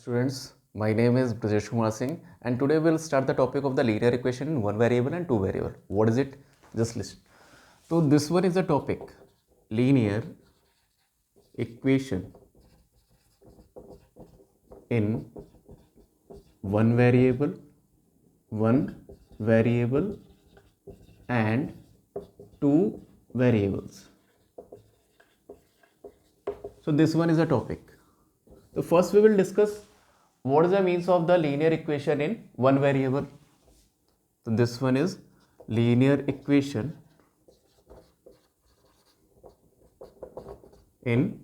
Students, my name is Brajesh Kumar Singh and today we'll start the topic of the linear equation in one variable and two variable. What is it? Just listen. So this one is the topic, linear equation in one variable and two variables. So this one is the topic. So first we will discuss what is the means of the linear equation in one variable. So this one is linear equation in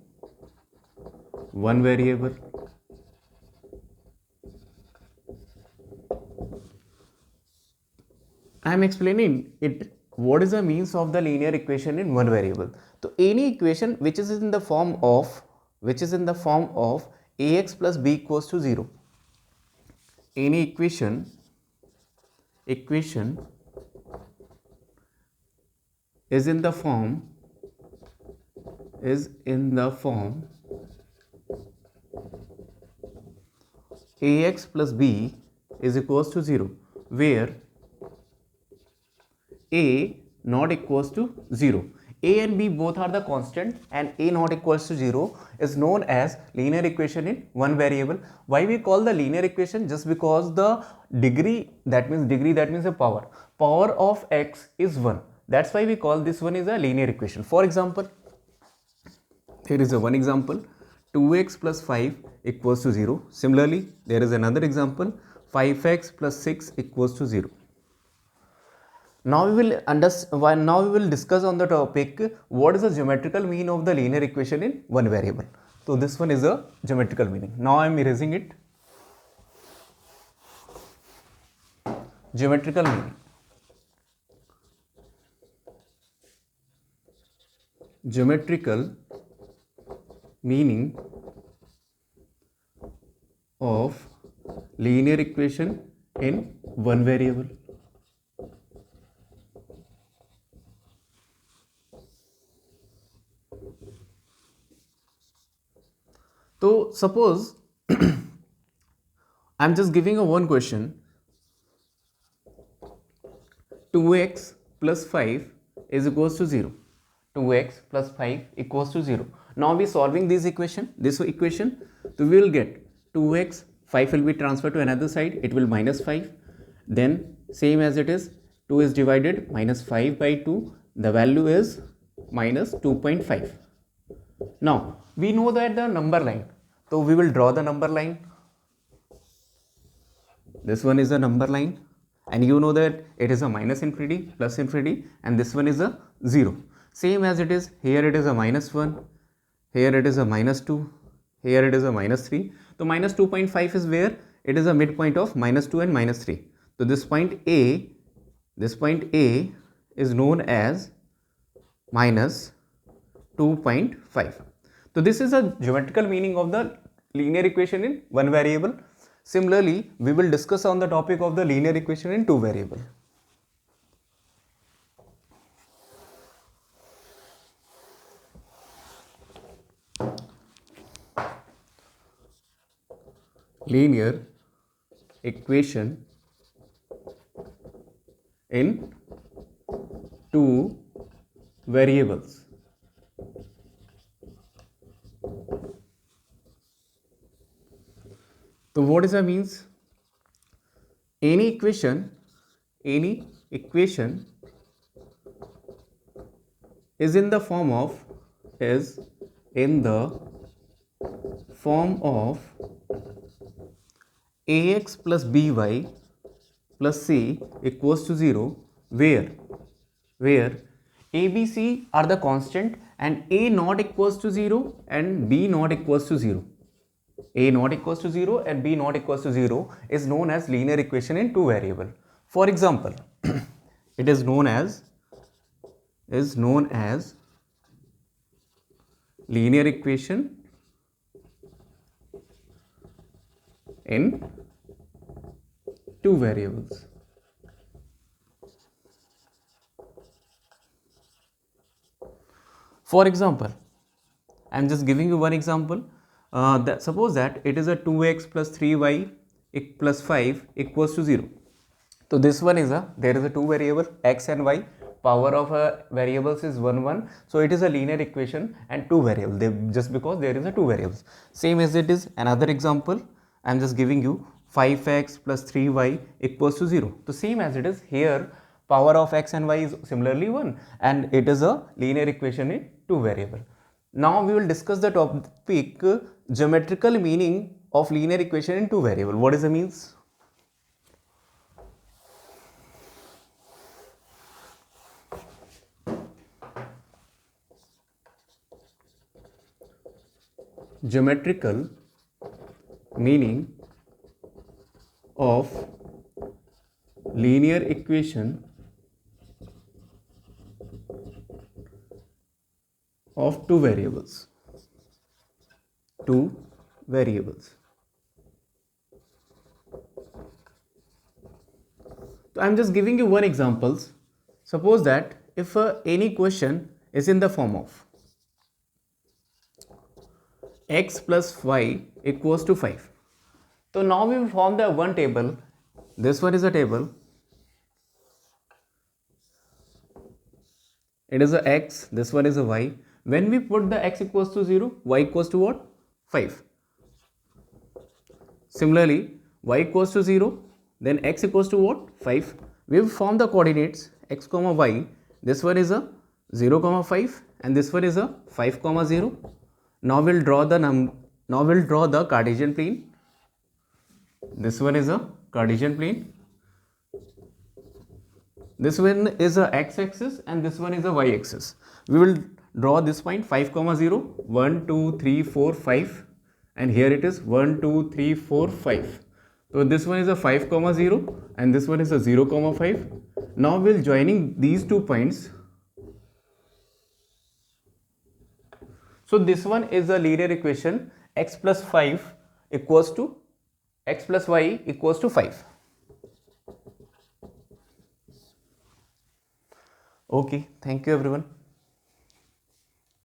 one variable. I am explaining it. What is the means of the linear equation in one variable? So any equation which is in the form of ax plus b equals to 0. Any equation is in the form ax plus b is equals to 0, where a not equals to 0. A and b both are the constant and a not equals to 0 is known as linear equation in one variable. Why we call the linear equation? Just because the degree, that means the power of x is 1. That's why we call this one is a linear equation. For example, here is a one example, 2x plus 5 equals to 0. Similarly, there is another example, 5x plus 6 equals to 0. Now we will discuss on the topic what is the geometrical mean of the linear equation in one variable. So this one is a geometrical meaning. Now I am erasing it. Geometrical meaning. Geometrical meaning of linear equation in one variable. So suppose I am just giving a one question, 2x plus 5 is equals to 0. 2x plus 5 equals to 0. Now we solving this equation, so we will get 2x, 5 will be transferred to another side, it will minus 5. Then same as it is, 2 is divided, minus 5 by 2, the value is minus 2.5. Now we know that the number line, so we will draw the number line. This one is a number line and you know that it is a minus infinity, plus infinity, and this one is a 0. Same as it is, here it is a minus 1, here it is a minus 2, here it is a minus 3. So minus 2.5 is where it is a midpoint of minus 2 and minus 3. So this point A is known as minus 2.5. So this is a geometrical meaning of the linear equation in one variable. Similarly, we will discuss on the topic of the linear equation in two variable. Linear equation in two variables. So what is that means? Any equation is in the form of ax plus by plus c equals to 0, where a, b, c are the constant and a not equals to 0 and b not equals to 0. A not equals to 0 and b not equals to 0 is known as linear equation in two variable. For example, it is known as linear equation in two variables. For example, I am just giving you one example. suppose that it is a 2x plus 3y plus 5 equals to 0. So this one is there is a two variable x and y, power of variables is 1 so it is a linear equation and two variables, just because there is a two variables. Same as it is another example, I am just giving you 5x plus 3y equals to 0. So same as it is here, power of x and y is similarly 1 and it is a linear equation in two variable. Now we will discuss the topic geometrical meaning of linear equation in two variable. What is the means? Geometrical meaning of linear equation of two variables. Two variables. So I am just giving you one examples. Suppose that if any question is in the form of x plus y equals to 5. So now we will form the one table. This one is a table. It is a x, this one is a y. When we put the x equals to 0, y equals to what? 5. Similarly, y equals to 0, then x equals to what? 5. We will form the coordinates x comma y. This one is a 0 comma 5 and this one is a 5 comma 0. Now we'll draw the Cartesian plane. This one is a Cartesian plane. This one is a x-axis and this one is a y-axis. We will draw this point 5 comma 0, 1 2 3 4 5 and here it is 1 2 3 4 5. So this one is a 5 comma 0 and this one is a 0 comma 5. Now we'll joining these 2 points. So this one is a linear equation x plus 5 equals to x plus y equals to 5. Okay, thank you everyone.